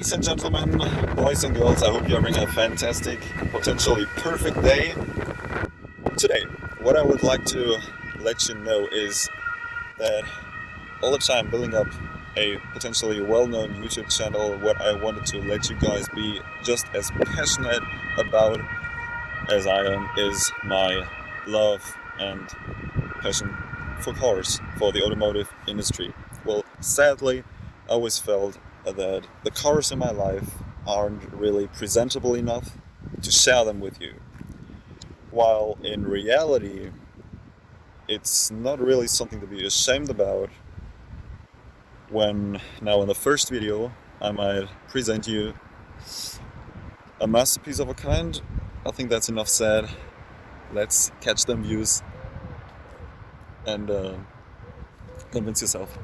Ladies and gentlemen, boys and girls, I hope you're having a fantastic, potentially perfect day. Today, what I would like to let you know is that all the time building up a potentially well-known YouTube channel, what I wanted to let you guys be just as passionate about as I am is my love and passion for cars, for the automotive industry. Well, sadly, I always felt that the cars in my life aren't really presentable enough to share them with you. While in reality, it's not really something to be ashamed about when now in the first video I might present you a masterpiece of a kind. I think that's enough said. Let's catch them views and convince yourself.